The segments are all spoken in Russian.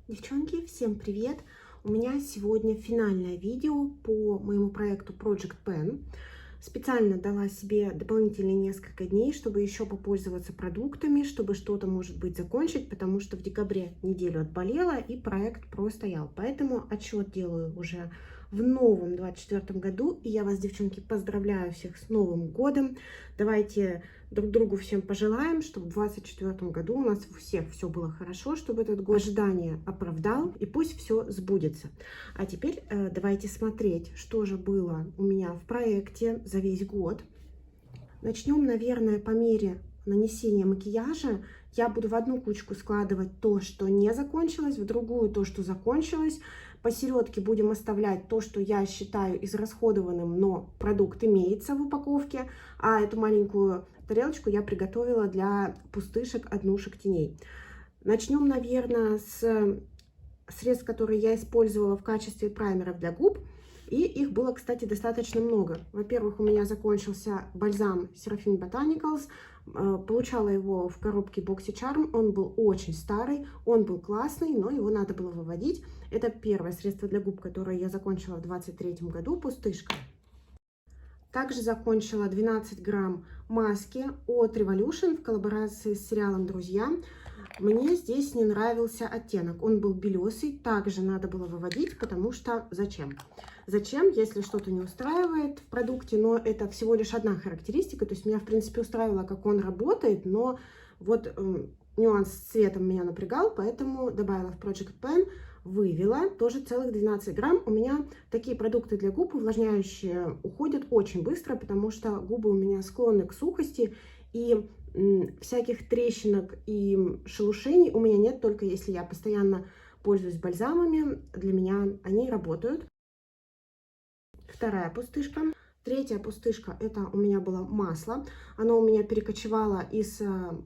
Девчонки, всем привет! У меня сегодня финальное видео по моему проекту Project Pen. Специально дала себе дополнительные несколько дней, чтобы еще попользоваться продуктами, чтобы что-то, может быть, закончить, потому что в декабре неделю отболела и проект простоял. Поэтому отчет делаю уже в новом 24 году. И я вас, девчонки, поздравляю всех с Новым годом. Давайте друг другу всем пожелаем, чтобы в 24 году у нас у всех все было хорошо, чтобы этот год ожидания оправдал, и пусть все сбудется. А теперь давайте смотреть, что же было у меня в проекте за весь год. Начнем, наверное, по мере нанесения макияжа. Я буду в одну кучку складывать то, что не закончилось, в другую то, что закончилось. Посередке будем оставлять то, что я считаю израсходованным, но продукт имеется в упаковке. А эту маленькую тарелочку я приготовила для пустышек, однушек, теней. Начнем, наверное, с средств, которые я использовала в качестве праймеров для губ. И их было, кстати, достаточно много. Во-первых, у меня закончился бальзам Seraphine Botanicals. Получала его в коробке BoxyCharm. Он был очень старый, он был классный, но его надо было выводить. Это первое средство для губ, которое я закончила в 2023 году, пустышка. Также закончила 12 грамм маски от Revolution в коллаборации с сериалом «Друзья». Мне здесь не нравился оттенок, он был белесый, также надо было выводить, потому что зачем? Зачем, если что-то не устраивает в продукте, но это всего лишь одна характеристика, то есть меня в принципе устраивало, как он работает, но вот нюанс с цветом меня напрягал, поэтому добавила в Project Pen, вывела, тоже целых 12 грамм. У меня такие продукты для губ увлажняющие уходят очень быстро, потому что губы у меня склонны к сухости, и всяких трещинок и шелушений у меня нет, только если я постоянно пользуюсь бальзамами, для меня они работают. Вторая пустышка. Третья пустышка, это у меня было масло. Оно у меня перекочевало из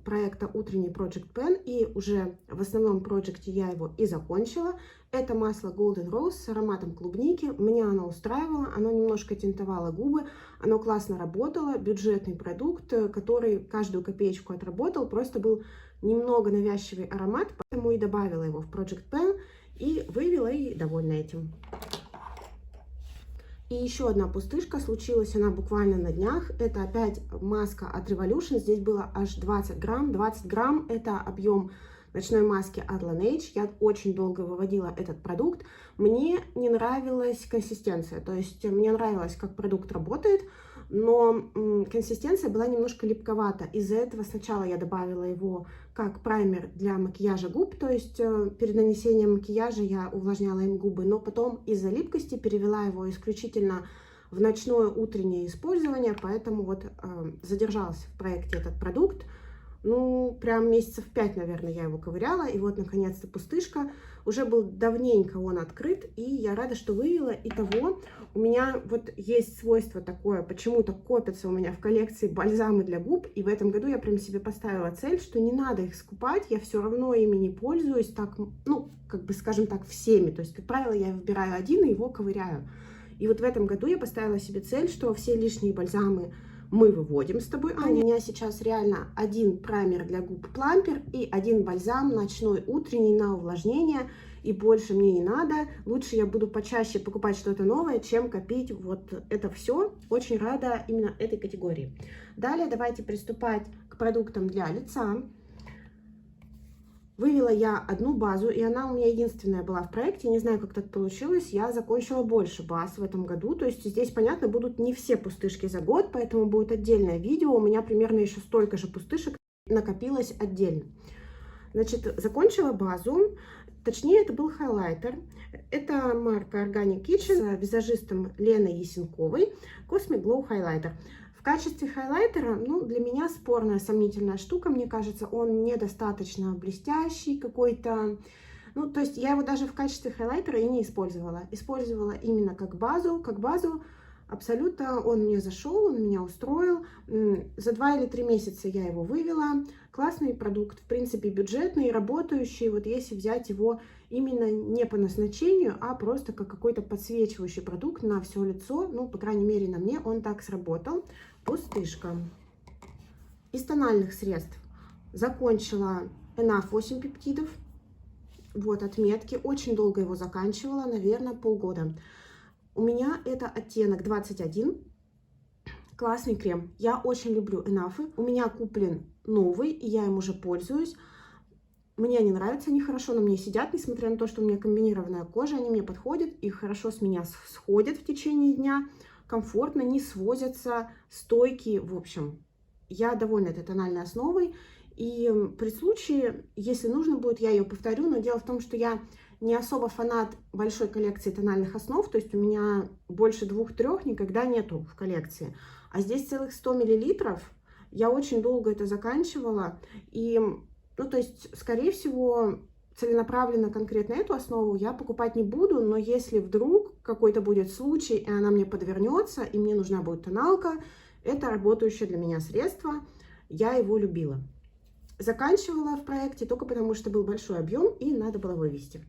проекта утренний Project Pen, и уже в основном проекте я его и закончила. Это масло Golden Rose с ароматом клубники. Меня оно устраивало, оно немножко тинтовало губы, оно классно работало. Бюджетный продукт, который каждую копеечку отработал, просто был немного навязчивый аромат, поэтому и добавила его в Project Pen и вывела, и довольна этим. И еще одна пустышка, случилась она буквально на днях. Это опять маска от Revolution. Здесь было аж 20 грамм. 20 грамм это объем ночной маски от Laneige. Я очень долго выводила этот продукт. Мне не нравилась консистенция. То есть мне нравилось, как продукт работает, но консистенция была немножко липковата. Из-за этого сначала я добавила его как праймер для макияжа губ, то есть перед нанесением макияжа я увлажняла им губы, но потом из-за липкости перевела его исключительно в ночное утреннее использование, поэтому вот задержался в проекте этот продукт. Ну, прям месяцев 5, наверное, я его ковыряла, и вот, наконец-то, пустышка. Уже был давненько он открыт, и я рада, что вывела. Итого, у меня вот есть свойство такое, почему-то копятся у меня в коллекции бальзамы для губ, и в этом году я прям себе поставила цель, что не надо их скупать, я все равно ими не пользуюсь так, ну, как бы, скажем так, всеми. То есть, как правило, я выбираю один и его ковыряю. И вот в этом году я поставила себе цель, что все лишние бальзамы мы выводим с тобой, Аня. У меня сейчас реально один праймер для губ плампер и один бальзам ночной утренний на увлажнение. И больше мне не надо. Лучше я буду почаще покупать что-то новое, чем копить вот это все. Очень рада именно этой категории. Далее давайте приступать к продуктам для лица. Вывела я одну базу, и она у меня единственная была в проекте. Не знаю, как так получилось. Я закончила больше баз в этом году. То есть здесь, понятно, будут не все пустышки за год, поэтому будет отдельное видео. У меня примерно еще столько же пустышек накопилось отдельно. Значит, закончила базу. Точнее, это был хайлайтер. Это марка Organic Kitchen с визажистом Леной Ясенковой. Cosmic Glow Highlighter. В качестве хайлайтера, ну, для меня спорная, сомнительная штука. Мне кажется, он недостаточно блестящий какой-то. Ну, то есть я его даже в качестве хайлайтера и не использовала. Использовала именно как базу. Как базу абсолютно он мне зашел, он меня устроил. За 2 или 3 месяца я его вывела. Классный продукт, в принципе, бюджетный, работающий. Вот если взять его именно не по назначению, а просто как какой-то подсвечивающий продукт на все лицо. Ну, по крайней мере, на мне он так сработал. Пустышка. Из тональных средств закончила Enough 8 пептидов. Вот отметки. Очень долго его заканчивала, наверное, полгода. У меня это оттенок 21. Классный крем. Я очень люблю Энафы. У меня куплен новый, и я им уже пользуюсь. Мне они нравятся, они хорошо на мне сидят, несмотря на то, что у меня комбинированная кожа, они мне подходят и хорошо с меня сходят в течение дня, комфортно, не свозятся, стойкие, в общем. Я довольна этой тональной основой, и при случае, если нужно будет, я ее повторю, но дело в том, что я не особо фанат большой коллекции тональных основ, то есть у меня больше 2-3 никогда нету в коллекции, а здесь целых 100 мл, я очень долго это заканчивала, и... Ну, то есть, скорее всего, целенаправленно конкретно эту основу я покупать не буду, но если вдруг какой-то будет случай, и она мне подвернется, и мне нужна будет тоналка, это работающее для меня средство, я его любила. Заканчивала в проекте только потому, что был большой объем, и надо было вывести.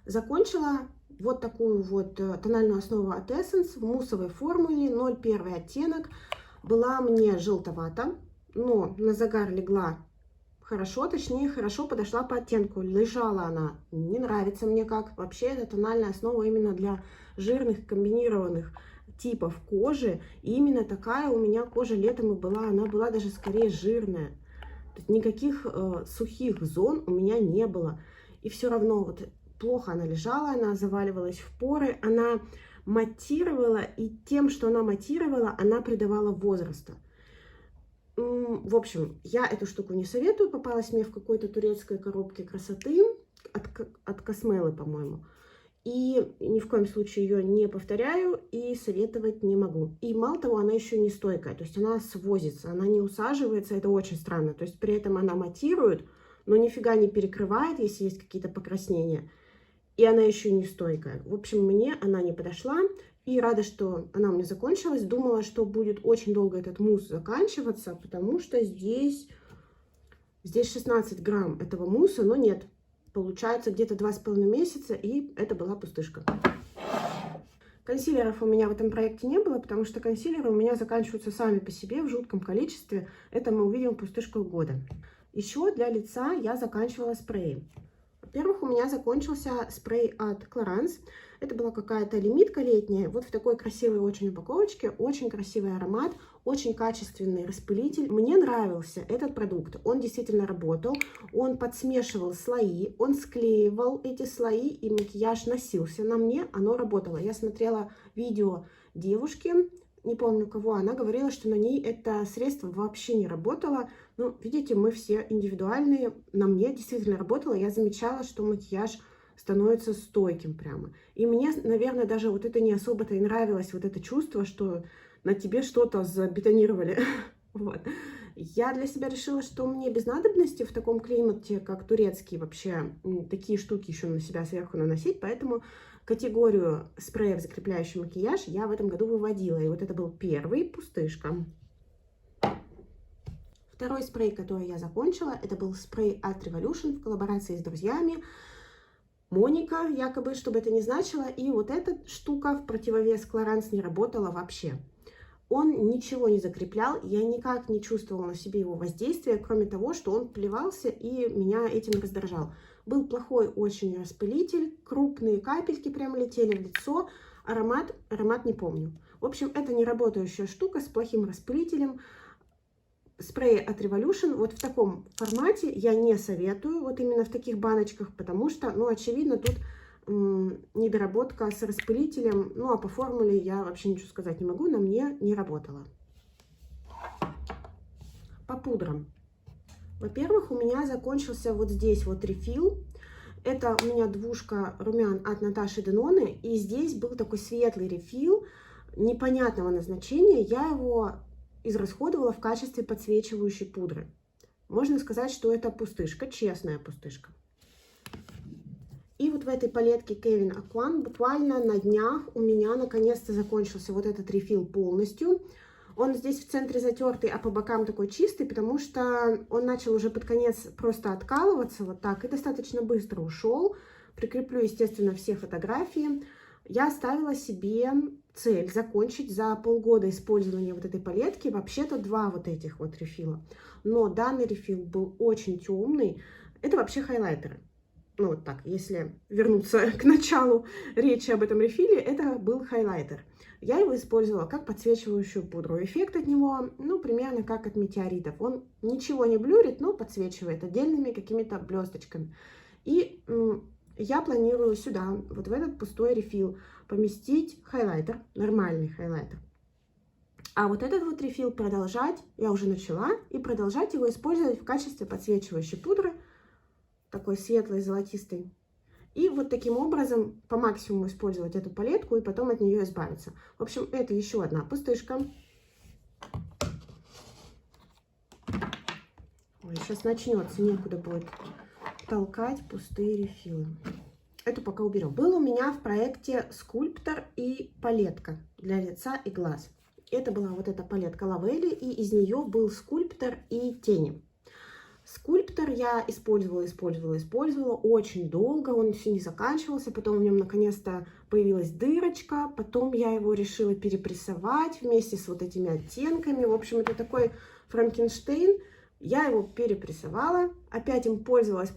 Закончила вот такую вот тональную основу от Essence в муссовой формуле, 0,1 оттенок. Была мне желтовата, но на загар легла хорошо, точнее, хорошо подошла по оттенку. Лежала она, не нравится мне как. Вообще, это тональная основа именно для жирных комбинированных типов кожи. И именно такая у меня кожа летом и была. Она была даже скорее жирная. То есть никаких сухих зон у меня не было. И все равно вот плохо она лежала, она заваливалась в поры, она матировала, и тем, что она матировала, она придавала возраста. В общем, я эту штуку не советую. Попалась мне в какой-то турецкой коробке красоты от Космелы, по-моему. И ни в коем случае ее не повторяю и советовать не могу. И мало того, она еще не стойкая. То есть она свозится, она не усаживается. Это очень странно. То есть при этом она матирует, но нифига не перекрывает, если есть какие-то покраснения. И она еще не стойкая. В общем, мне она не подошла. И рада, что она у меня закончилась. Думала, что будет очень долго этот мусс заканчиваться, потому что здесь 16 грамм этого мусса, но нет. Получается где-то 2,5 месяца, и это была пустышка. Консилеров у меня в этом проекте не было, потому что консилеры у меня заканчиваются сами по себе в жутком количестве. Это мы увидим в пустышках года. Еще для лица я заканчивала спреи. Во-первых, у меня закончился спрей от Clarins. Это была какая-то лимитка летняя. Вот в такой красивой очень упаковочке. Очень красивый аромат, очень качественный распылитель. Мне нравился этот продукт. Он действительно работал. Он подсмешивал слои, он склеивал эти слои, и макияж носился на мне. Оно работало. Я смотрела видео девушки, не помню кого, она говорила, что на ней это средство вообще не работало. Ну, видите, мы все индивидуальные. На мне действительно работало. Я замечала, что макияж становится стойким прямо. И мне, наверное, даже вот это не особо-то и нравилось, вот это чувство, что на тебе что-то забетонировали. Вот. Я для себя решила, что мне без надобности в таком климате, как турецкий, вообще такие штуки еще на себя сверху наносить, поэтому категорию спреев, закрепляющий макияж, я в этом году выводила. И вот это был первый, пустышка. Второй спрей, который я закончила, это был спрей от Revolution в коллаборации с друзьями. Моника, якобы, чтобы это не значило. И вот эта штука в противовес Clarins не работала вообще. Он ничего не закреплял, я никак не чувствовала на себе его воздействия, кроме того, что он плевался и меня этим раздражал. Был плохой очень распылитель, крупные капельки прямо летели в лицо, аромат не помню. В общем, это не работающая штука с плохим распылителем. Спреи от Revolution вот в таком формате я не советую, вот именно в таких баночках, потому что, ну, очевидно, тут недоработка с распылителем. Ну, а по формуле я вообще ничего сказать не могу, на мне не работала. По пудрам. Во-первых, у меня закончился вот здесь вот рефил. Это у меня двушка румян от Наташи Деноны. И здесь был такой светлый рефил непонятного назначения. Я его израсходовала в качестве подсвечивающей пудры. Можно сказать, что это пустышка, честная пустышка. И вот в этой палетке Kevyn Aucoin буквально на днях у меня наконец-то закончился вот этот рефил полностью. Он здесь в центре затертый, а по бокам такой чистый, потому что он начал уже под конец просто откалываться вот так и достаточно быстро ушел. Прикреплю, естественно, все фотографии. Я ставила себе цель закончить за полгода использования вот этой палетки вообще-то 2 вот этих вот рефила. Но данный рефил был очень темный. Это вообще хайлайтеры. ну вот так, если вернуться к началу речи об этом рефиле, это был хайлайтер. Я его использовала как подсвечивающую пудру. Эффект от него, ну, примерно как от метеоритов. Он ничего не блюрит, но подсвечивает отдельными какими-то блесточками. И я планирую сюда, вот в этот пустой рефил, поместить хайлайтер, нормальный хайлайтер. А вот этот вот рефил продолжать, я уже начала, и продолжать его использовать в качестве подсвечивающей пудры, такой светлой, золотистой. И вот таким образом по максимуму использовать эту палетку и потом от нее избавиться. В общем, это еще одна пустышка. Ой, сейчас начнется, некуда будет толкать пустые рефилы. Эту пока уберем. Был у меня в проекте скульптор и палетка для лица и глаз. Это была вот эта палетка Лавелли, и из нее был скульптор и тени. Скульптор я использовала очень долго, он все не заканчивался, потом в нем наконец-то появилась дырочка, потом я его решила перепрессовать вместе с вот этими оттенками. В общем, это такой Франкенштейн. Я его перепрессовала, опять им пользовалась,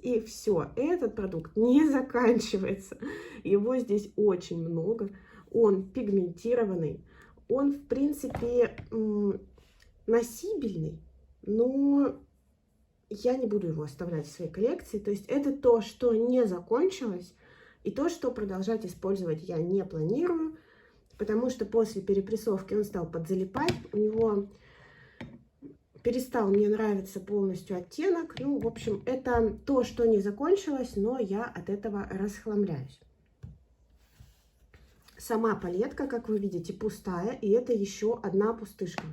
и все, этот продукт не заканчивается. Его здесь очень много, он пигментированный, он, в принципе, носибельный. Но я не буду его оставлять в своей коллекции. То есть это то, что не закончилось, и то, что продолжать использовать я не планирую, потому что после перепрессовки он стал подзалипать, у него перестал мне нравиться полностью оттенок. Ну, в общем, это то, что не закончилось, но я от этого расхламляюсь. Сама палетка, как вы видите, пустая, и это еще одна пустышка.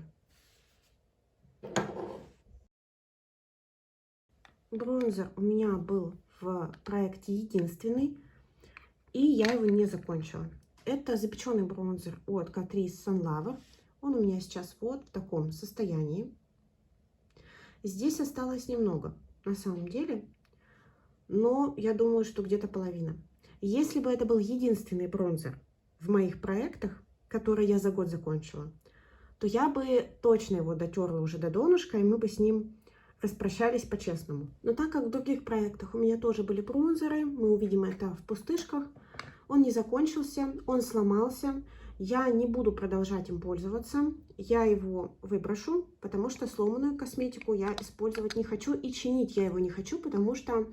Бронзер у меня был в проекте единственный, и я его не закончила. Это запеченный бронзер от Catrice Sunlover. Он у меня сейчас вот в таком состоянии. Здесь осталось немного, на самом деле, но я думаю, что где-то половина. Если бы это был единственный бронзер в моих проектах, который я за год закончила, то я бы точно его дотерла уже до донышка, и мы бы с ним распрощались по-честному. Но так как в других проектах у меня тоже были бронзеры, мы увидим это в пустышках, он не закончился, он сломался, я не буду продолжать им пользоваться, я его выброшу, потому что сломанную косметику я использовать не хочу, и чинить я его не хочу, потому что,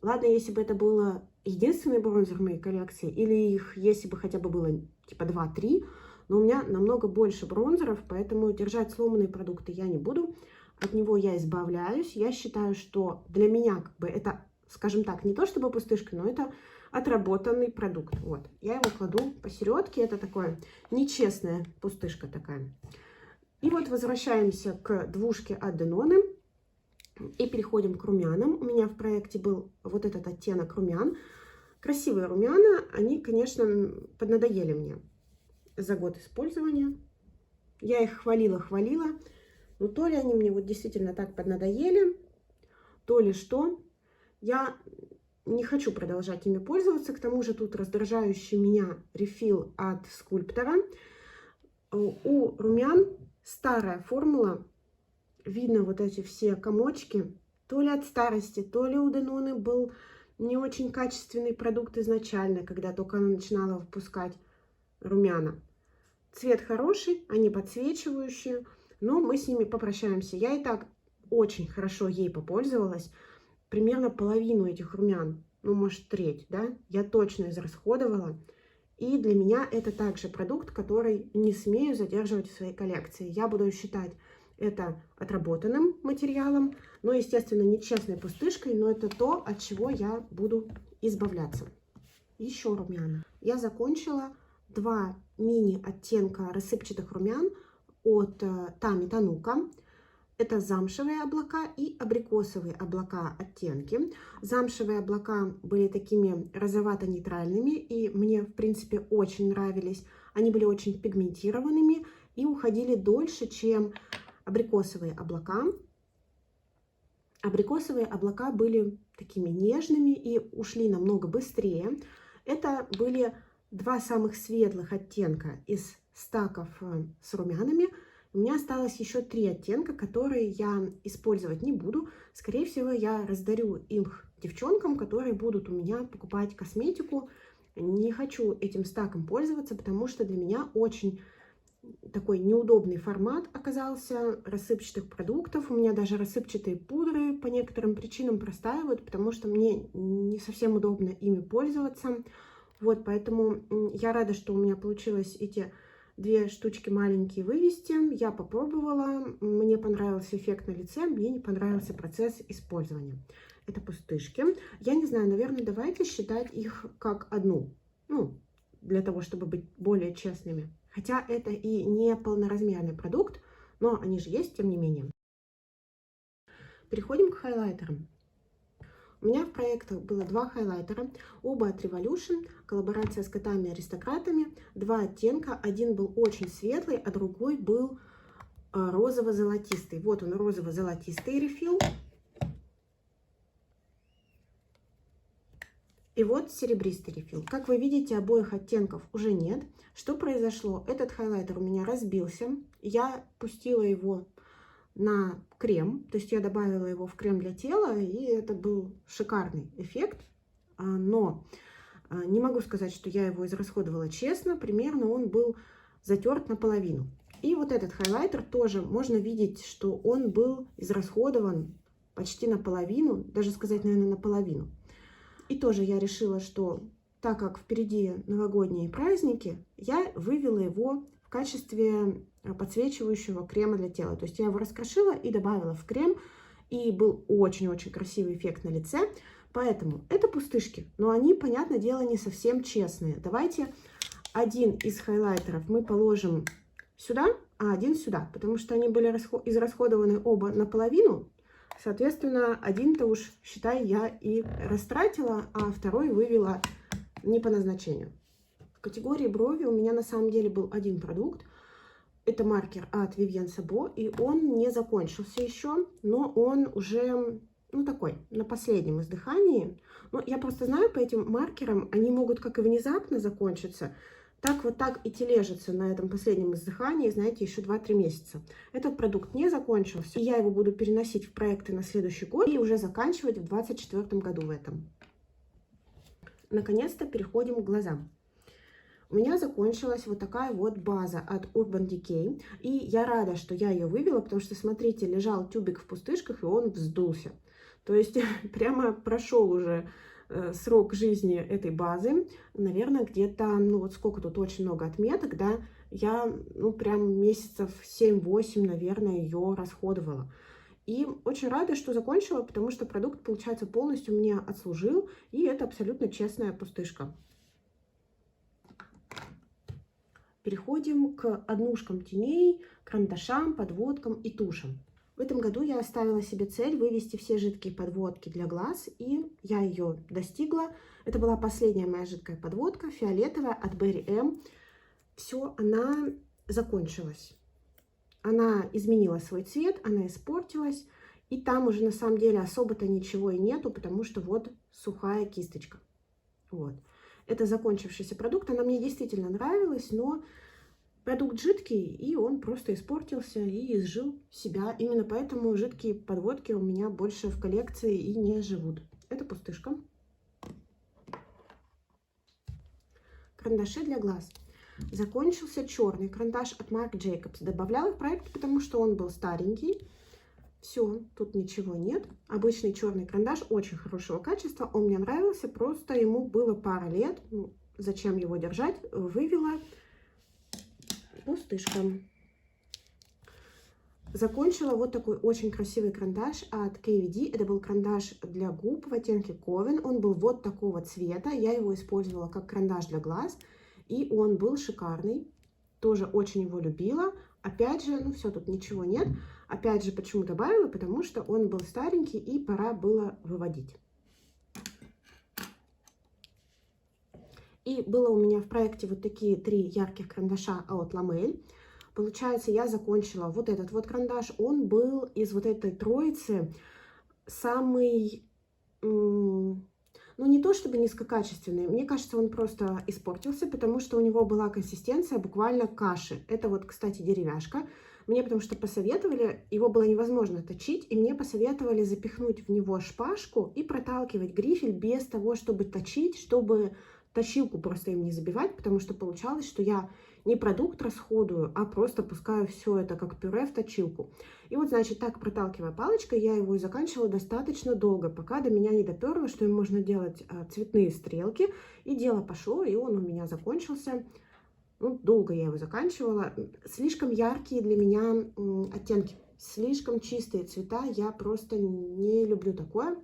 ладно, если бы это было единственный бронзер в моей коллекции, или их, если бы хотя бы было типа 2-3, но у меня намного больше бронзеров, поэтому держать сломанные продукты я не буду. От него я избавляюсь. Я считаю, что для меня как бы это, скажем так, не то чтобы пустышка, но это отработанный продукт. Вот. Я его кладу посередке. Это такое нечестная пустышка такая. И вот возвращаемся к двушке от Danone. И переходим к румянам. У меня в проекте был вот этот оттенок румян. Красивые румяна. Они, конечно, поднадоели мне за год использования. Я их хвалила. Но то ли они мне вот действительно так поднадоели, то ли что. Я не хочу продолжать ими пользоваться. К тому же тут раздражающий меня рефил от скульптора. У румян старая формула. Видно вот эти все комочки. То ли от старости, то ли у Danone был не очень качественный продукт изначально, когда только она начинала выпускать румяна. Цвет хороший, они подсвечивающие. Но мы с ними попрощаемся. Я и так очень хорошо ей попользовалась. Примерно половину этих румян, ну, может, треть, да, я точно израсходовала. И для меня это также продукт, который не смею задерживать в своей коллекции. Я буду считать это отработанным материалом, но, естественно, нечестной пустышкой, но это то, от чего я буду избавляться. Еще румяна. Я закончила 2 мини-оттенка рассыпчатых румян от Tami Tanuka. Это замшевые облака и абрикосовые облака оттенки. Замшевые облака были такими розовато-нейтральными, и мне, в принципе, очень нравились. Они были очень пигментированными и уходили дольше, чем абрикосовые облака. Абрикосовые облака были такими нежными и ушли намного быстрее. Это были 2 самых светлых оттенка из стаков с румянами. У меня осталось еще 3 оттенка, которые я использовать не буду. Скорее всего, я раздарю их девчонкам, которые будут у меня покупать косметику. Не хочу этим стаком пользоваться, потому что для меня очень такой неудобный формат оказался рассыпчатых продуктов. У меня даже рассыпчатые пудры по некоторым причинам простаивают, потому что мне не совсем удобно ими пользоваться. Вот, поэтому я рада, что у меня получилось эти 2 штучки маленькие вывести. Я попробовала, мне понравился эффект на лице, мне не понравился процесс использования. Это пустышки. Я не знаю, наверное, давайте считать их как одну, ну, для того, чтобы быть более честными. Хотя это и не полноразмерный продукт, но они же есть, тем не менее. Переходим к хайлайтерам. У меня в проектах было 2 хайлайтера, оба от Revolution, коллаборация с котами-аристократами, 2 оттенка. Один был очень светлый, а другой был розово-золотистый. Вот он, розово-золотистый рефил. И вот серебристый рефил. Как вы видите, обоих оттенков уже нет. Что произошло? Этот хайлайтер у меня разбился. Я пустила его на крем, то есть я добавила его в крем для тела, и это был шикарный эффект. Но не могу сказать, что я его израсходовала честно. Примерно он был затерт наполовину. И вот этот хайлайтер тоже можно видеть, что он был израсходован почти наполовину, даже сказать, наверное, наполовину. И тоже я решила, что так как впереди новогодние праздники, я вывела его в качестве подсвечивающего крема для тела. То есть я его раскрошила и добавила в крем, и был очень-очень красивый эффект на лице. Поэтому это пустышки, но они, понятное дело, не совсем честные. Давайте один из хайлайтеров мы положим сюда, а один сюда, потому что они были израсходованы оба наполовину. Соответственно, один-то уж, считай, я и растратила, а второй вывела не по назначению. В категории брови у меня на самом деле был один продукт. Это маркер от Vivienne Sabo, и он не закончился еще, но он уже, ну, такой, на последнем издыхании. Но я просто знаю по этим маркерам, они могут как и внезапно закончиться, так и тележится на этом последнем издыхании, знаете, еще 2-3 месяца. Этот продукт не закончился, и я его буду переносить в проекты на следующий год и уже заканчивать в 2024 году в этом. Наконец-то переходим к глазам. У меня закончилась вот такая вот база от Urban Decay, и я рада, что я ее вывела, потому что, смотрите, лежал тюбик в пустышках, и он вздулся. То есть прямо прошел уже срок жизни этой базы, наверное, где-то, ну вот сколько тут очень много отметок, да, я, ну, прям месяцев 7-8, наверное, ее расходовала. И очень рада, что закончила, потому что продукт, получается, полностью меня отслужил, и это абсолютно честная пустышка. Переходим к однушкам теней, карандашам, подводкам и тушам. В этом году я оставила себе цель вывести все жидкие подводки для глаз, и я ее достигла. Это была последняя моя жидкая подводка, фиолетовая от Berry M. Все, она закончилась. Она изменила свой цвет, она испортилась, и там уже на самом деле особо-то ничего и нету, потому что вот сухая кисточка. Вот. Это закончившийся продукт, она мне действительно нравилась, но продукт жидкий, и он просто испортился и изжил себя. Именно поэтому жидкие подводки у меня больше в коллекции и не живут. Это пустышка. Карандаши для глаз. Закончился черный карандаш от Marc Jacobs. Добавляла в проект, потому что он был старенький. Все, тут ничего нет. Обычный черный карандаш очень хорошего качества. Он мне нравился, просто ему было пара лет. Ну, зачем его держать? Вывела. Пустышка. Закончила вот такой очень красивый карандаш от KVD. Это был карандаш для губ в оттенке Coven. Он был вот такого цвета. Я его использовала как карандаш для глаз. И он был шикарный. Тоже очень его любила. Опять же, ну все, тут ничего нет. Опять же, почему добавила? Потому что он был старенький и пора было выводить. И было у меня в проекте вот такие 3 ярких карандаша от Lamel. Получается, я закончила вот этот вот карандаш. Он был из вот этой троицы самый, ну не то чтобы низкокачественный. Мне кажется, он просто испортился, потому что у него была консистенция буквально каши. Это вот, кстати, деревяшка. Мне потому что посоветовали, его было невозможно точить, и мне посоветовали запихнуть в него шпажку и проталкивать грифель без того, чтобы точить, чтобы точилку просто им не забивать, потому что получалось, что я не продукт расходую, а просто пускаю все это как пюре в точилку. И вот, значит, так проталкивая палочкой, я его и заканчивала достаточно долго, пока до меня не доперло, что им можно делать цветные стрелки. И дело пошло, и он у меня закончился. Ну, долго я его заканчивала. Слишком яркие для меня оттенки, слишком чистые цвета. Я просто не люблю такое.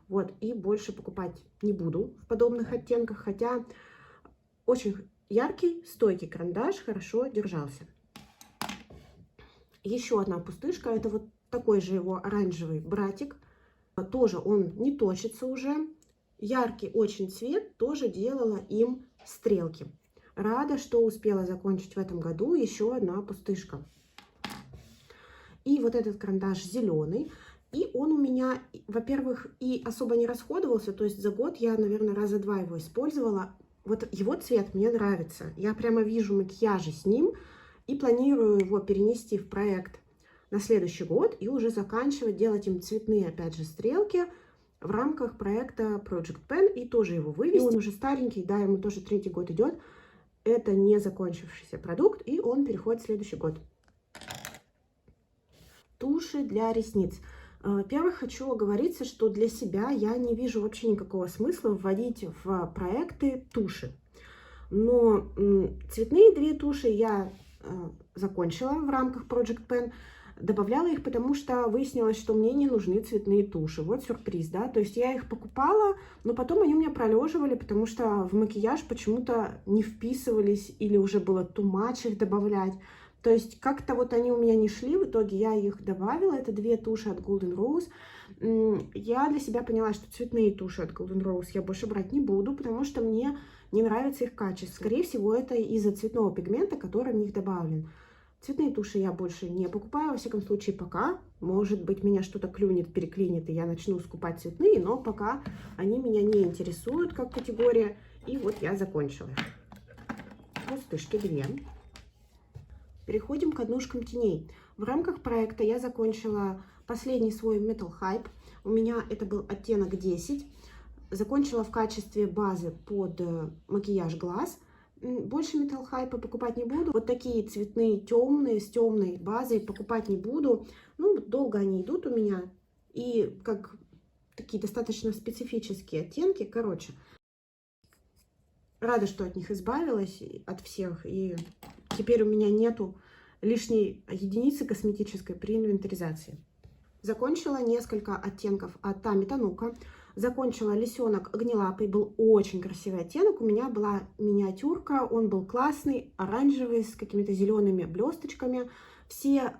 Вот, и больше покупать не буду в подобных оттенках, хотя очень яркий, стойкий карандаш хорошо держался. Еще одна пустышка, это вот такой же его оранжевый братик. Тоже он не точится уже. Яркий очень цвет, тоже делала им стрелки. Рада, что успела закончить в этом году. Еще одна пустышка. И вот этот карандаш зеленый. И он у меня, во-первых, и особо не расходовался. То есть за год я, наверное, раза два его использовала. Вот его цвет мне нравится. Я прямо вижу макияжи с ним. И планирую его перенести в проект на следующий год. И уже заканчивать, делать им цветные, опять же, стрелки в рамках проекта Project Pen. И тоже его вывести. И он уже старенький, да, ему тоже 3-й год идет. Это не закончившийся продукт. И он переходит в следующий год. Туши для ресниц. Во-первых, хочу оговориться, что для себя я не вижу вообще никакого смысла вводить в проекты туши. Но цветные 2 туши я закончила в рамках Project Pen. Добавляла их, потому что выяснилось, что мне не нужны цветные туши. Вот сюрприз, да. То есть я их покупала, но потом они у меня пролеживали, потому что в макияж почему-то не вписывались или уже было too much их добавлять. То есть как-то вот они у меня не шли, в итоге я их добавила. Это 2 туши от Golden Rose. Я для себя поняла, что цветные туши от Golden Rose я больше брать не буду, потому что мне не нравится их качество. Скорее всего, это из-за цветного пигмента, который в них добавлен. Цветные туши я больше не покупаю, во всяком случае, пока. Может быть, меня что-то клюнет, переклинит, и я начну скупать цветные, но пока они меня не интересуют как категория. И вот я закончила. Пустышки 2. Переходим к однушкам теней. В рамках проекта я закончила последний свой Metal Hype. У меня это был оттенок 10. Закончила в качестве базы под макияж глаз. Больше Metal Hype покупать не буду. Вот такие цветные темные, с темной базой покупать не буду. Ну, долго они идут у меня. И как такие достаточно специфические оттенки. Короче, рада, что от них избавилась, от всех. И теперь у меня нету лишней единицы косметической при инвентаризации. Закончила несколько оттенков от Тами Танука. Закончила лисенок огнелапый. Был очень красивый оттенок. У меня была миниатюрка. Он был классный, оранжевый, с какими-то зелеными блесточками. Все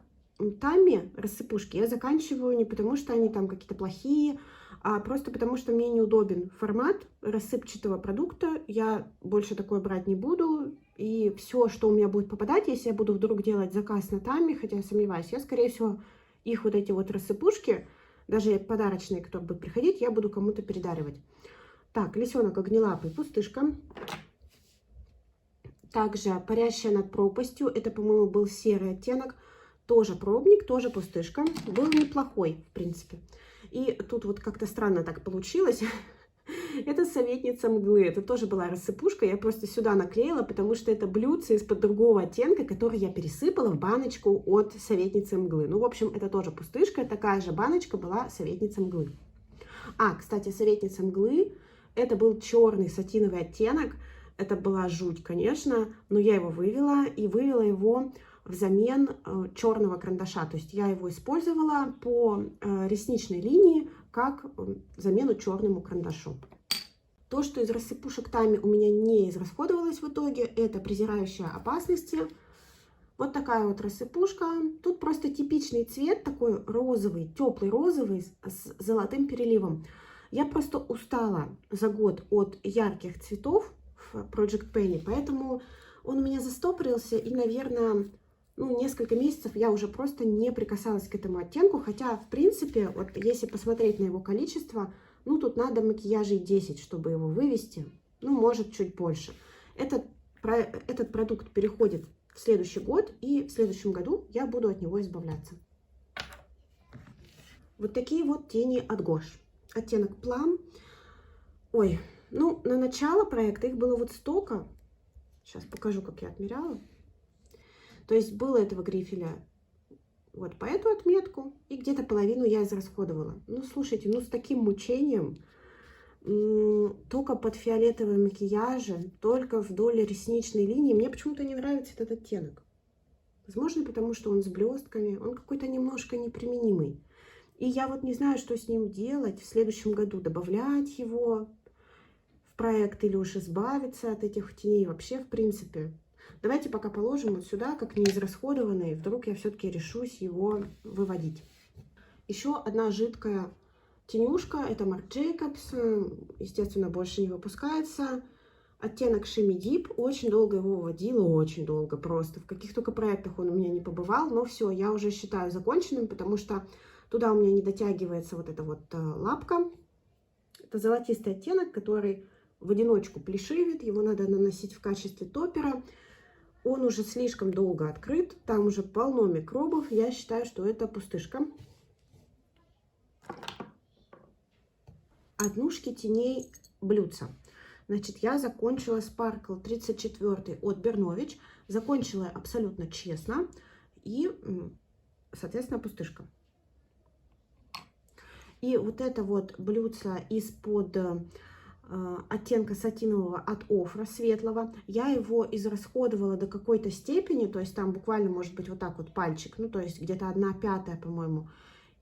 Тами рассыпушки я заканчиваю не потому, что они там какие-то плохие, а просто потому, что мне неудобен формат рассыпчатого продукта. Я больше такое брать не буду. И все, что у меня будет попадать, если я буду вдруг делать заказ на Тами, хотя я сомневаюсь, я, скорее всего, их вот эти вот рассыпушки, даже подарочные, которые будут приходить, я буду кому-то передаривать. Так, лисенок огнелапый, пустышка. Также парящая над пропастью. Это, по-моему, был серый оттенок. Тоже пробник, тоже пустышка. Был неплохой, в принципе. И тут вот как-то странно так получилось. Это советница мглы. Это тоже была рассыпушка. Я просто сюда наклеила, потому что это блюдце из-под другого оттенка, который я пересыпала в баночку от советницы мглы. Ну, в общем, это тоже пустышка. Такая же баночка была советница мглы. А, кстати, советница мглы. Это был черный сатиновый оттенок. Это была жуть, конечно. Но я его вывела. И вывела его взамен черного карандаша. То есть я его использовала по ресничной линии как замену черному карандашу. То, что из рассыпушек Тами у меня не израсходовалось в итоге, это презирающая опасности. Вот такая вот рассыпушка. Тут просто типичный цвет, такой розовый, теплый розовый с золотым переливом. Я просто устала за год от ярких цветов в Project Pen, поэтому он у меня застопорился, и, наверное, ну, несколько месяцев я уже просто не прикасалась к этому оттенку, хотя, в принципе, вот если посмотреть на его количество, ну, тут надо макияжей 10, чтобы его вывести, ну, может, чуть больше. Этот продукт переходит в следующий год, и в следующем году я буду от него избавляться. Вот такие вот тени от Gosh. Оттенок Plum. Ой, ну, на начало проекта их было вот столько. Сейчас покажу, как я отмеряла. То есть было этого грифеля вот по эту отметку, и где-то половину я израсходовала. Ну, слушайте, ну, с таким мучением, только под фиолетовые макияжи, только вдоль ресничной линии. Мне почему-то не нравится этот оттенок. Возможно, потому что он с блестками, он какой-то немножко неприменимый. И я вот не знаю, что с ним делать в следующем году. Добавлять его в проект или уж избавиться от этих теней вообще, в принципе. Давайте пока положим вот сюда, как неизрасходованный. Вдруг я все-таки решусь его выводить. Еще одна жидкая тенюшка. Это Marc Jacobs. Естественно, больше не выпускается. Оттенок Shimmy Deep. Очень долго его выводила. Очень долго просто. В каких только проектах он у меня не побывал. Но все, я уже считаю законченным, потому что туда у меня не дотягивается вот эта вот лапка. Это золотистый оттенок, который в одиночку плешивит. Его надо наносить в качестве топпера. Он уже слишком долго открыт. Там уже полно микробов. Я считаю, что это пустышка. Однушки теней блюдца. Значит, я закончила Sparkle 34 от Bernovich. Закончила абсолютно честно. И, соответственно, пустышка. И вот это вот блюдце из-под оттенка сатинового от Ofra, светлого. Я его израсходовала до какой-то степени. То есть там буквально может быть вот так вот пальчик. Ну, то есть где-то 1/5, по-моему.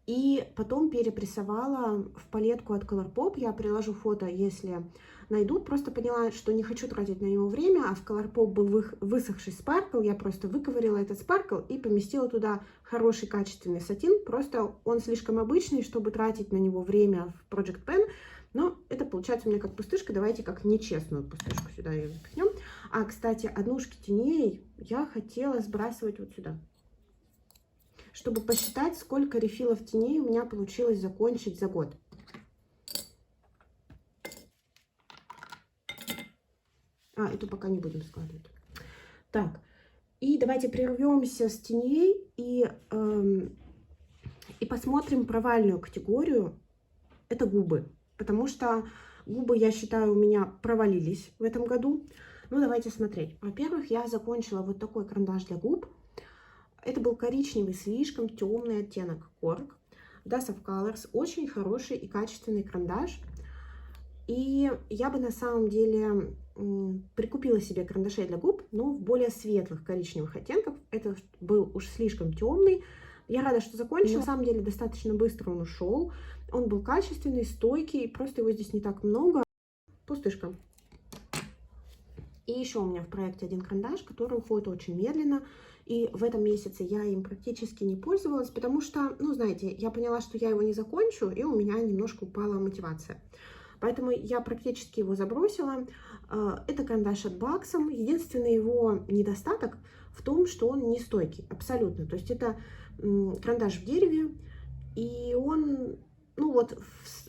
И потом перепрессовала в палетку от Colourpop. Я приложу фото, если найду. Просто поняла, что не хочу тратить на него время. А в Colourpop был высохший Sparkle. Я просто выковырила этот Sparkle и поместила туда хороший качественный сатин. Просто он слишком обычный, чтобы тратить на него время в Project Pen. Но это получается у меня как пустышка. Давайте как нечестную пустышку сюда ее запихнем. А, кстати, однушки теней я хотела сбрасывать вот сюда, чтобы посчитать, сколько рефилов теней у меня получилось закончить за год. Эту пока не будем складывать. Так, и давайте прервемся с теней и посмотрим провальную категорию. Это губы. Потому что губы, я считаю, у меня провалились в этом году. Ну, давайте смотреть. Во-первых, я закончила вот такой карандаш для губ. Это был коричневый, слишком темный оттенок Cork. Das of Colors. Очень хороший и качественный карандаш. И я бы на самом деле прикупила себе карандашей для губ, но в более светлых коричневых оттенках. Это был уж слишком темный. Я рада, что закончила. На самом деле достаточно быстро он ушел. Он был качественный, стойкий. Просто его здесь не так много. Пустышка. И еще у меня в проекте один карандаш, который уходит очень медленно. И в этом месяце я им практически не пользовалась, потому что, ну, знаете, я поняла, что я его не закончу, и у меня немножко упала мотивация. Поэтому я практически его забросила. Это карандаш от Baxam. Единственный его недостаток в том, что он не стойкий, абсолютно. То есть это карандаш в дереве, и он, ну вот,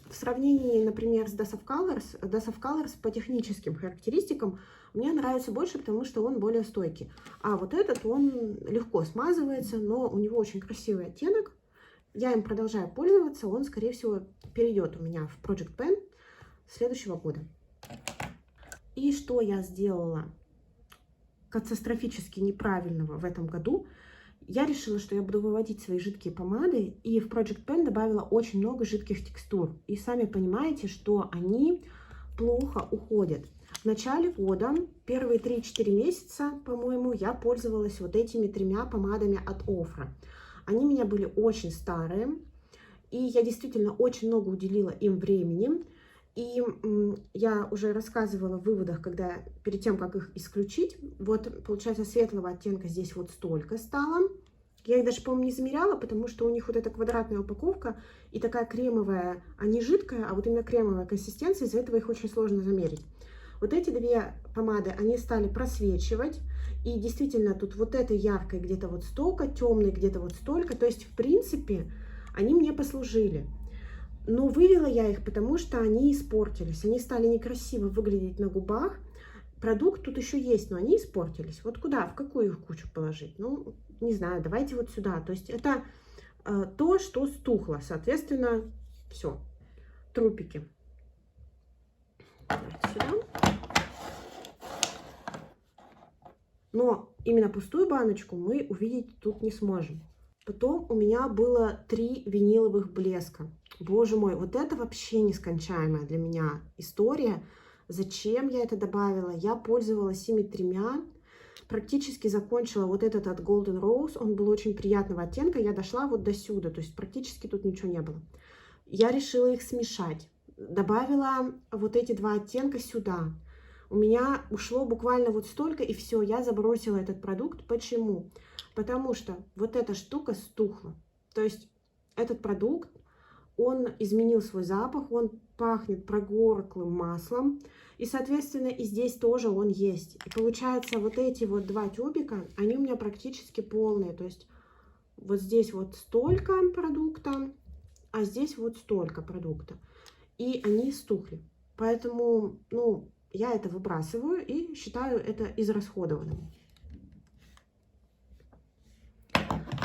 в сравнении, например, с Das of Colors по техническим характеристикам мне нравится больше, потому что он более стойкий. А вот этот, он легко смазывается, но у него очень красивый оттенок. Я им продолжаю пользоваться, он, скорее всего, перейдет у меня в Project Pen следующего года. И что я сделала катастрофически неправильного в этом году? Я решила, что я буду выводить свои жидкие помады, и в Project Pen добавила очень много жидких текстур. И сами понимаете, что они плохо уходят. В начале года, первые 3-4 месяца, по-моему, я пользовалась вот этими 3 помадами от Ofra. Они у меня были очень старые, и я действительно очень много уделила им времени. И я уже рассказывала в выводах, когда перед тем, как их исключить, вот, получается, светлого оттенка здесь вот столько стало. Я их даже, по-моему, не замеряла, потому что у них вот эта квадратная упаковка и такая кремовая, а не жидкая, а вот именно кремовая консистенция, из-за этого их очень сложно замерить. Вот эти 2 помады, они стали просвечивать, и действительно тут вот этой яркой где-то вот столько, темной где-то вот столько, то есть, в принципе, они мне послужили. Но вывела я их, потому что они испортились, они стали некрасиво выглядеть на губах. продукт тут еще есть, но они испортились. Вот куда, в какую их кучу положить? Ну, не знаю, давайте вот сюда. То есть это то, что стухло. Соответственно, все, трупики. Давайте сюда. Но именно пустую баночку мы увидеть тут не сможем. Потом у меня было 3 виниловых блеска. Боже мой, вот это вообще нескончаемая для меня история. Зачем я это добавила? Я пользовалась ими 3. Практически закончила вот этот от Golden Rose. Он был очень приятного оттенка. Я дошла вот до сюда, то есть практически тут ничего не было. Я решила их смешать. Добавила вот эти 2 оттенка сюда. У меня ушло буквально вот столько, и все, я забросила этот продукт. Почему? Потому что вот эта штука стухла. То есть этот продукт, он изменил свой запах, он пахнет прогорклым маслом. И, соответственно, и здесь тоже он есть. И получается, вот эти вот 2 тюбика, они у меня практически полные. То есть вот здесь вот столько продукта, а здесь вот столько продукта. И они стухли. Поэтому, ну, я это выбрасываю и считаю это израсходованным.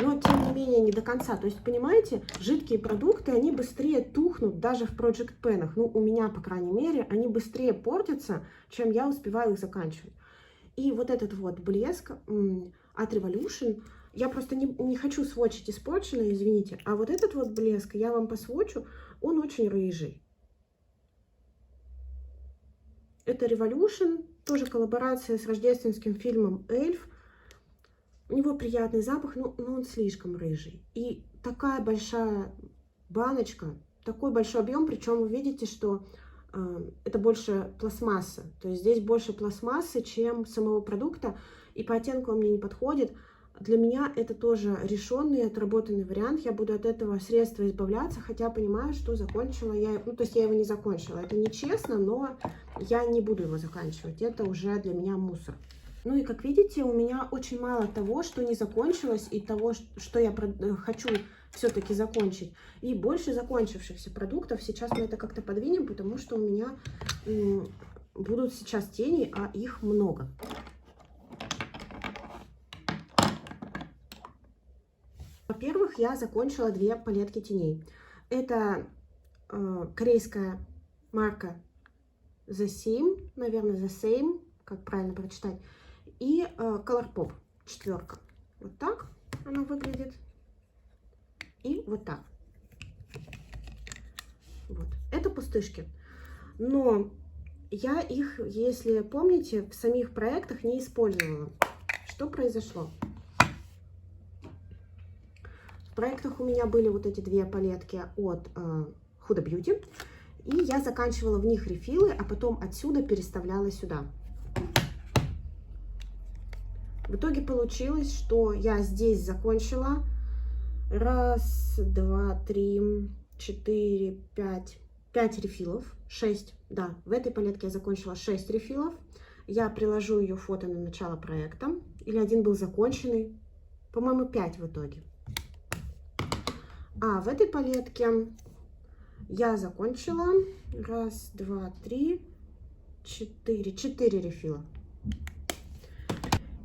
Но, тем не менее, не до конца. То есть, понимаете, жидкие продукты, они быстрее тухнут даже в Project Pen'ах. Ну, у меня, по крайней мере, они быстрее портятся, чем я успеваю их заканчивать. И вот этот вот блеск от Revolution, я просто не хочу сводчить испорченный, извините. А вот этот вот блеск, я вам посвочу, он очень рыжий. Это Revolution, тоже коллаборация с рождественским фильмом «Эльф». У него приятный запах, но он слишком рыжий. И такая большая баночка, такой большой объем, причем вы видите, что это больше пластмасса. То есть здесь больше пластмассы, чем самого продукта, и по оттенку он мне не подходит. Для меня это тоже решенный, отработанный вариант. Я буду от этого средства избавляться, хотя понимаю, что закончила я... Ну, то есть я его не закончила. Это нечестно, но я не буду его заканчивать. Это уже для меня мусор. Ну и как видите, у меня очень мало того, что не закончилось, и того, что я хочу все-таки закончить. И больше закончившихся продуктов. Сейчас мы это как-то подвинем, потому что у меня будут сейчас тени, а их много. Во-первых, я закончила 2 палетки теней. Это корейская марка The Same, наверное, The Same, как правильно прочитать, и Colourpop 4. Вот так она выглядит. И вот так. Вот. Это пустышки. Но я их, если помните, в самих проектах не использовала. Что произошло? В проектах у меня были вот эти 2 палетки от Huda Beauty. И я заканчивала в них рефилы, а потом отсюда переставляла сюда. В итоге получилось, что я здесь закончила 1, 2, 3, 4, 5 рефилов. 6, да, в этой палетке я закончила 6 рефилов. Я приложу ее фото на начало проекта. Или один был законченный. По-моему, 5 в итоге. А в этой палетке я закончила 1, 2, 3, 4 рефила.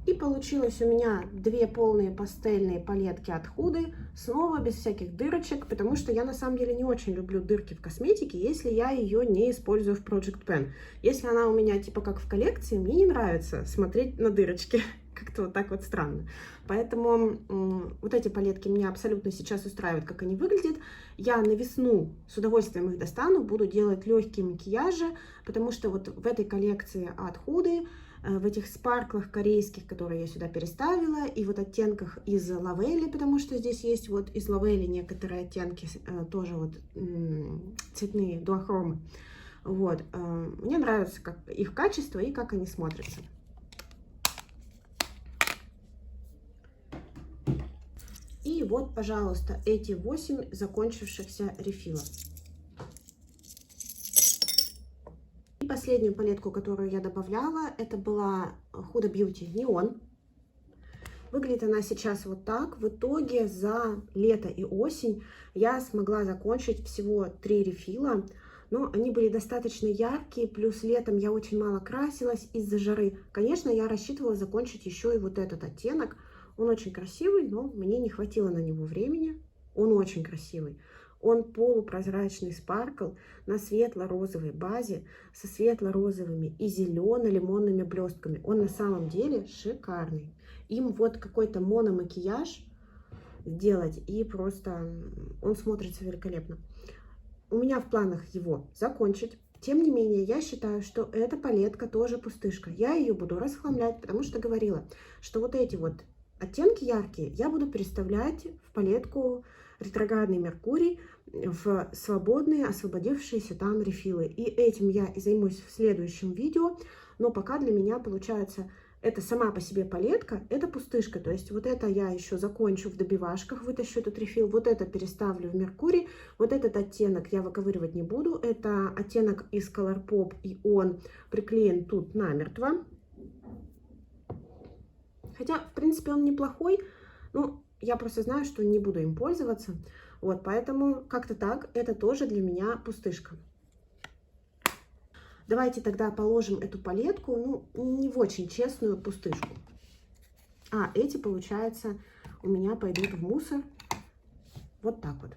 И получилось у меня 2 полные пастельные палетки от Huda, снова без всяких дырочек, потому что я на самом деле не очень люблю дырки в косметике, если я ее не использую в Project Pen. Если она у меня типа как в коллекции, мне не нравится смотреть на дырочки. Как-то вот так вот странно. Поэтому вот эти палетки меня абсолютно сейчас устраивают, как они выглядят. Я на весну с удовольствием их достану, буду делать легкие макияжи, потому что вот в этой коллекции от Huda, в этих спарклах корейских, которые я сюда переставила, и вот оттенках из Лавели, потому что здесь есть вот из Лавели некоторые оттенки, тоже вот цветные, дуохромы. Вот. Мне нравится как их качество и как они смотрятся. И вот, пожалуйста, эти 8 закончившихся рефила. И последнюю палетку, которую я добавляла, это была Huda Beauty Neon. Выглядит она сейчас вот так. В итоге за лето и осень я смогла закончить всего 3 рефила. но они были достаточно яркие, плюс летом я очень мало красилась из-за жары. Конечно, я рассчитывала закончить еще и вот этот оттенок. Он очень красивый, но мне не хватило на него времени. Он очень красивый. Он полупрозрачный спаркл на светло-розовой базе со светло-розовыми и зелено-лимонными блестками. Он на самом деле шикарный. Им вот какой-то мономакияж сделать, и просто он смотрится великолепно. У меня в планах его закончить. Тем не менее, я считаю, что эта палетка тоже пустышка. Я ее буду расхламлять, потому что говорила, что вот эти вот оттенки яркие я буду переставлять в палетку ретроградный Меркурий, в свободные, освободившиеся там рефилы. И этим я и займусь в следующем видео. Но пока для меня получается, это сама по себе палетка, это пустышка. То есть вот это я еще закончу в добивашках, вытащу этот рефил. Вот это переставлю в Меркурий. Вот этот оттенок я выковыривать не буду. Это оттенок из Colourpop, и он приклеен тут намертво. Хотя, в принципе, он неплохой. Ну, я просто знаю, что не буду им пользоваться. Вот, поэтому как-то так, это тоже для меня пустышка. Давайте тогда положим эту палетку, ну, не в очень честную пустышку. А эти, получается, у меня пойдут в мусор. Вот так вот.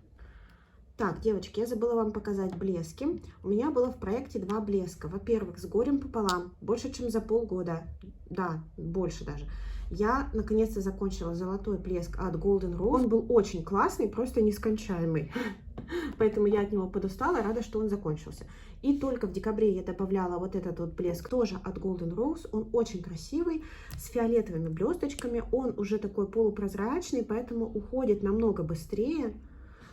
Так, девочки, я забыла вам показать блески. У меня было в проекте 2 блеска. Во-первых, с горем пополам, больше, чем за полгода. Да, больше даже. Я наконец-то закончила золотой блеск от Golden Rose. Он был очень классный, просто нескончаемый. Поэтому я от него подустала, рада, что он закончился. И только в декабре я добавляла вот этот вот блеск, тоже от Golden Rose. Он очень красивый, с фиолетовыми блесточками. Он уже такой полупрозрачный, поэтому уходит намного быстрее.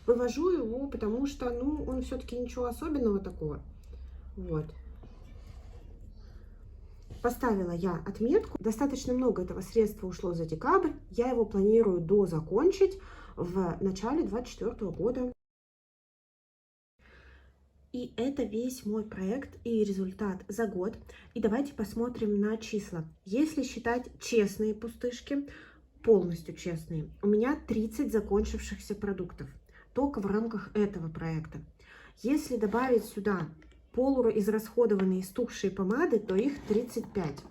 Вывожу его, потому что, ну, он все-таки ничего особенного такого. Вот. Поставила я отметку. Достаточно много этого средства ушло за декабрь. Я его планирую дозакончить в начале 2024 года. И это весь мой проект и результат за год. И давайте посмотрим на числа. Если считать честные пустышки, полностью честные, у меня 30 закончившихся продуктов. Только в рамках этого проекта. Если добавить сюда полуизрасходованные стухшие помады, то их 35.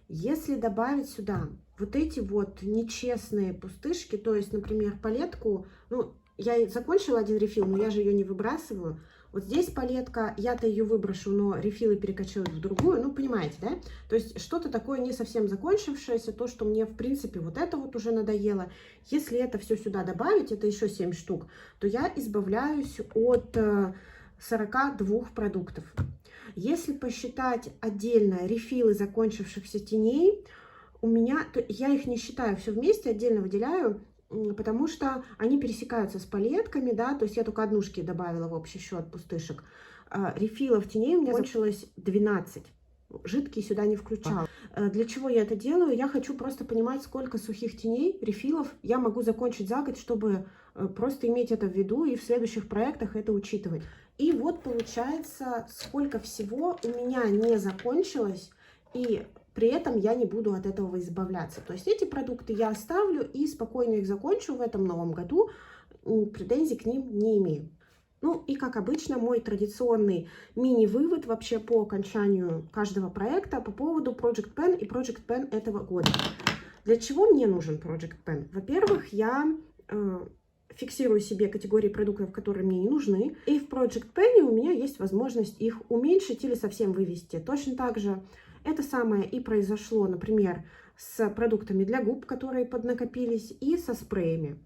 Если добавить сюда вот эти вот нечестные пустышки, то есть, например, палетку, ну, я закончила один рефил, но я же ее не выбрасываю. Вот здесь палетка, я-то ее выброшу, но рефилы перекочуют в другую, ну, понимаете, да? То есть что-то такое не совсем закончившееся, то, что мне, в принципе, вот это вот уже надоело. Если это все сюда добавить, это еще 7 штук, то я избавляюсь от 42 продуктов. Если посчитать отдельно рефилы закончившихся теней, у меня, я их не считаю все вместе, отдельно выделяю, потому что они пересекаются с палетками, да, то есть я только однушки добавила в общий счет пустышек. Рефилов теней у меня закончилось 12. Жидкие сюда не включала. Для чего я это делаю? Я хочу просто понимать, сколько сухих теней, рефилов я могу закончить за год, чтобы просто иметь это в виду и в следующих проектах это учитывать. И вот получается, сколько всего у меня не закончилось, и при этом я не буду от этого избавляться. То есть эти продукты я оставлю и спокойно их закончу в этом новом году. Претензий к ним не имею. Ну и как обычно, мой традиционный мини-вывод вообще по окончанию каждого проекта по поводу Project Pen и Project Pen этого года. Для чего мне нужен Project Pen? Во-первых, я фиксирую себе категории продуктов, которые мне не нужны. И в Project Pen у меня есть возможность их уменьшить или совсем вывести. Точно так же это самое и произошло, например, с продуктами для губ, которые поднакопились, и со спреями.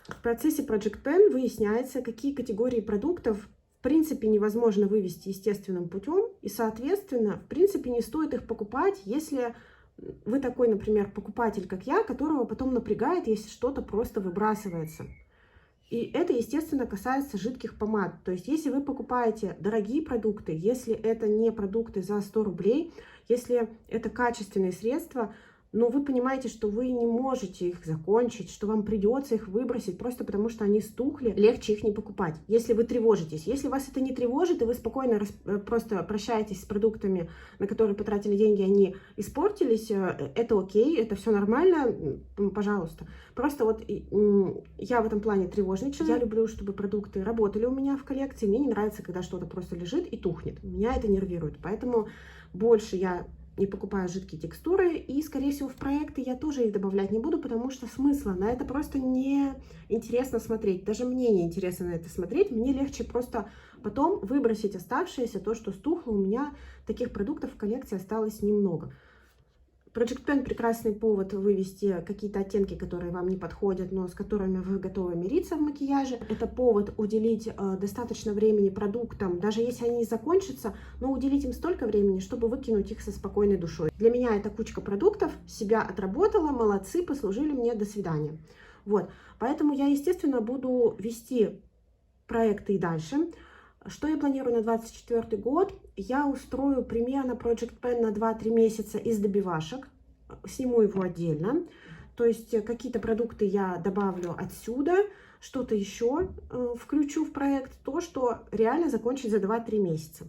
В процессе Project Pen выясняется, какие категории продуктов в принципе невозможно вывести естественным путем, и, соответственно, в принципе не стоит их покупать, если вы такой, например, покупатель, как я, которого потом напрягает, если что-то просто выбрасывается. И это, естественно, касается жидких помад. То есть, если вы покупаете дорогие продукты, если это не продукты за 100 рублей, если это качественные средства, но вы понимаете, что вы не можете их закончить, что вам придется их выбросить просто потому, что они стухли, легче их не покупать. Если вы тревожитесь, если вас это не тревожит, и вы спокойно просто прощаетесь с продуктами, на которые потратили деньги, они испортились, это окей, это все нормально, пожалуйста. Просто вот я в этом плане тревожничаю. Я люблю, чтобы продукты работали у меня в коллекции. Мне не нравится, когда что-то просто лежит и тухнет. Меня это нервирует. Поэтому больше я не покупаю жидкие текстуры. И, скорее всего, в проекты я тоже их добавлять не буду, потому что смысла на это просто не интересно смотреть. Даже мне не интересно на это смотреть. Мне легче просто потом выбросить оставшееся, то, что стухло. У меня таких продуктов в коллекции осталось немного. Project Pen прекрасный повод вывести какие-то оттенки, которые вам не подходят, но с которыми вы готовы мириться в макияже. Это повод уделить достаточно времени продуктам, даже если они не закончатся, но уделить им столько времени, чтобы выкинуть их со спокойной душой. Для меня эта кучка продуктов себя отработала, молодцы, послужили мне, до свидания. Вот, поэтому я, естественно, буду вести проекты и дальше. Что я планирую на 2024 год? Я устрою примерно Project Pen на 2-3 месяца из добивашек. Сниму его отдельно. То есть какие-то продукты я добавлю отсюда, что-то еще включу в проект. То, что реально закончить за 2-3 месяца.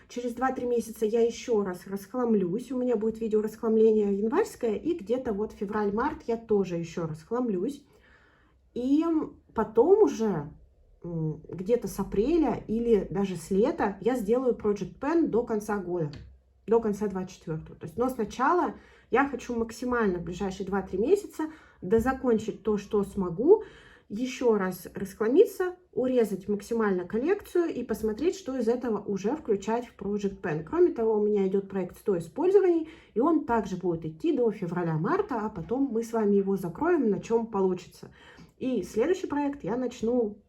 Через 2-3 месяца я еще раз расхламлюсь. У меня будет видео расхламления январское. И где-то вот февраль-март я тоже еще расхламлюсь. И потом уже где-то с апреля или даже с лета я сделаю Project Pen до конца года, до конца 24. То есть, но сначала я хочу максимально в ближайшие 2-3 месяца дозакончить то, что смогу, еще раз расхламиться, урезать максимально коллекцию и посмотреть, что из этого уже включать в Project Pen. Кроме того, у меня идет проект 100 использований, и он также будет идти до февраля-марта, а потом мы с вами его закроем, на чем получится. И следующий проект я начну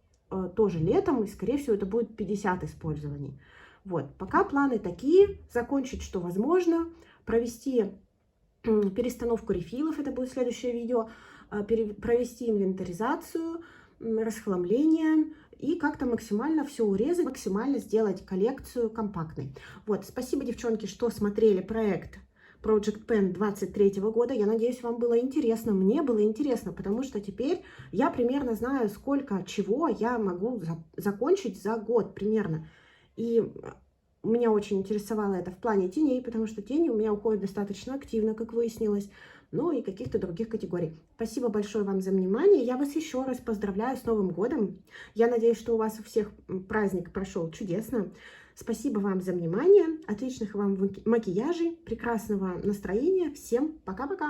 тоже летом, и, скорее всего, это будет 50 использований. Вот, пока планы такие: закончить, что возможно, провести перестановку рефилов, это будет следующее видео, провести инвентаризацию, расхламление и как-то максимально все урезать, максимально сделать коллекцию компактной. Вот, спасибо, девчонки, что смотрели проект Project Pen 23 года. Я надеюсь, вам было интересно. Мне было интересно, потому что теперь я примерно знаю, сколько чего я могу закончить за год примерно. И меня очень интересовало это в плане теней, потому что тени у меня уходят достаточно активно, как выяснилось. Ну и каких-то других категорий. Спасибо большое вам за внимание. Я вас еще раз поздравляю с Новым годом. Я надеюсь, что у вас у всех праздник прошел чудесно. Спасибо вам за внимание. Отличных вам макияжей, прекрасного настроения. Всем пока-пока!